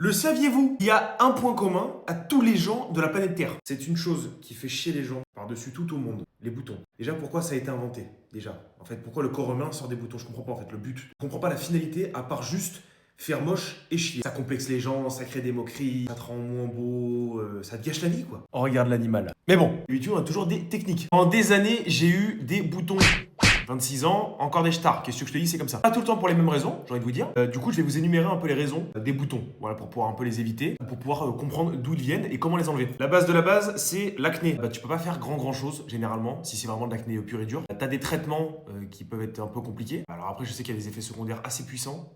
Le saviez-vous? Il y a un point commun à tous les gens de la planète Terre. C'est une chose qui fait chier les gens par-dessus tout au monde. Les boutons. Déjà, pourquoi ça a été inventé? Déjà. En fait, pourquoi le corps humain sort des boutons? Je comprends pas en fait le but. Je comprends pas la finalité à part juste faire moche et chier. Ça complexe les gens, ça crée des moqueries, ça te rend moins beau, ça te gâche la vie quoi. On regarde l'animal. Mais bon, YouTube a toujours des techniques. En des années, j'ai eu des boutons. 26 ans, encore des stars. Qu'est-ce que je te dis, c'est comme ça. Pas tout le temps pour les mêmes raisons, j'ai envie de vous dire. Du coup, je vais vous énumérer un peu les raisons des boutons. Voilà, pour pouvoir un peu les éviter, pour pouvoir comprendre d'où ils viennent et comment les enlever. La base de la base, c'est l'acné. Tu peux pas faire grand chose, généralement, si c'est vraiment de l'acné pur et dur. T'as des traitements qui peuvent être un peu compliqués. Alors après, je sais qu'il y a des effets secondaires assez puissants,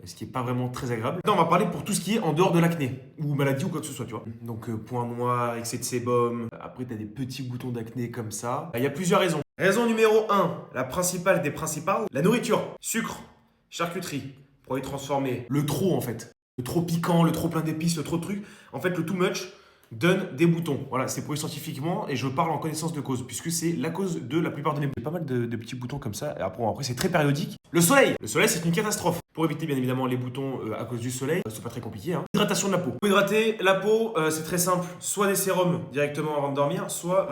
ce qui est pas vraiment très agréable. Là, on va parler pour tout ce qui est en dehors de l'acné, ou maladie ou quoi que ce soit, tu vois. Donc, point noir, excès de sébum. Après, t'as des petits boutons d'acné comme ça. Il y a plusieurs raisons. Raison numéro 1, la principale des principales, la nourriture. Sucre, charcuterie, produits transformés. Le trop en fait. Le trop piquant, le trop plein d'épices, le trop de trucs. En fait, le too much donne des boutons. Voilà, c'est prouvé scientifiquement et je parle en connaissance de cause, puisque c'est la cause de la plupart de mes boutons. J'ai pas mal de petits boutons comme ça, et après c'est très périodique. Le soleil, c'est une catastrophe. Pour éviter bien évidemment les boutons à cause du soleil, c'est pas très compliqué. Hydratation de la peau. Pour hydrater la peau, c'est très simple. Soit des sérums directement avant de dormir, soit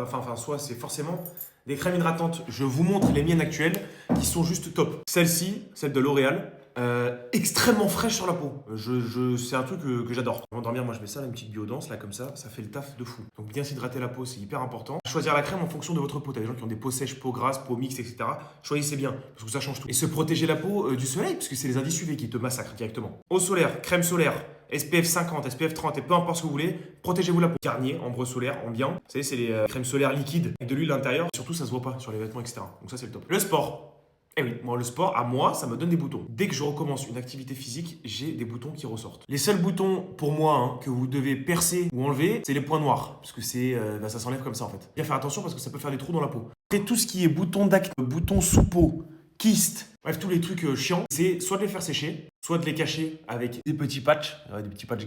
c'est forcément des crèmes hydratantes. Je vous montre les miennes actuelles qui sont juste top. Celle-ci, celle de L'Oréal, extrêmement fraîche sur la peau. C'est un truc que j'adore. Avant de dormir, moi je mets ça, une petite biodance là comme ça fait le taf de fou. Donc bien s'hydrater la peau, c'est hyper important. Choisir la crème en fonction de votre peau. T'as des gens qui ont des peaux sèches, peau grasse, peau mixte, etc. Choisissez bien, parce que ça change tout. Et se protéger la peau du soleil, parce que c'est les indices UV qui te massacrent directement. Eau solaire, crème solaire, SPF 50, SPF 30 et peu importe ce que vous voulez, protégez-vous la peau. Garnier, ambre solaire, ambiant. Vous savez, c'est les crèmes solaires liquides avec de l'huile à l'intérieur. Surtout, ça se voit pas sur les vêtements, etc. Donc ça, c'est le top. Le sport. Eh oui, moi le sport, à moi, ça me donne des boutons. Dès que je recommence une activité physique, j'ai des boutons qui ressortent. Les seuls boutons, pour moi, que vous devez percer ou enlever, c'est les points noirs. Parce que ça s'enlève comme ça en fait. Bien faire attention parce que ça peut faire des trous dans la peau. Après, tout ce qui est boutons d'acné, boutons sous peau, kystes, bref, tous les trucs chiants, c'est soit de les faire sécher, soit de les cacher avec des petits patchs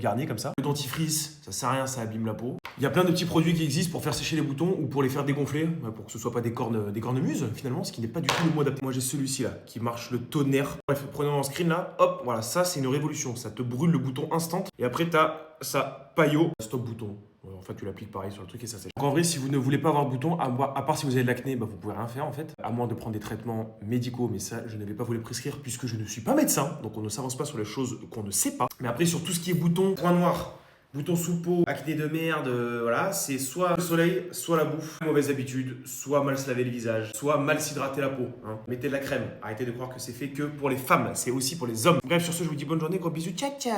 garnis comme ça. Le dentifrice, ça sert à rien, ça abîme la peau. Il y a plein de petits produits qui existent pour faire sécher les boutons ou pour les faire dégonfler, pour que ce soit pas des cornemuses finalement, ce qui n'est pas du tout le mot adapté. Moi j'ai celui-ci là, qui marche le tonnerre. Bref, prenez en screen là, hop, voilà, ça c'est une révolution. Ça te brûle le bouton instant. Et après t'as ça, paillot, stop bouton. En fait, tu l'appliques pareil sur le truc et ça sèche. Donc en vrai, si vous ne voulez pas avoir de boutons, à part si vous avez de l'acné, vous pouvez rien faire en fait. À moins de prendre des traitements médicaux, mais ça, je ne vais pas vous les prescrire puisque je ne suis pas médecin. Donc on ne s'avance pas sur les choses qu'on ne sait pas. Mais après, sur tout ce qui est boutons, points noirs, boutons sous peau, acné de merde, voilà, c'est soit le soleil, soit la bouffe, mauvaise habitude, soit mal se laver le visage, soit mal s'hydrater la peau. Mettez de la crème. Arrêtez de croire que c'est fait que pour les femmes, c'est aussi pour les hommes. Bref, sur ce, je vous dis bonne journée, gros bisous, ciao ciao.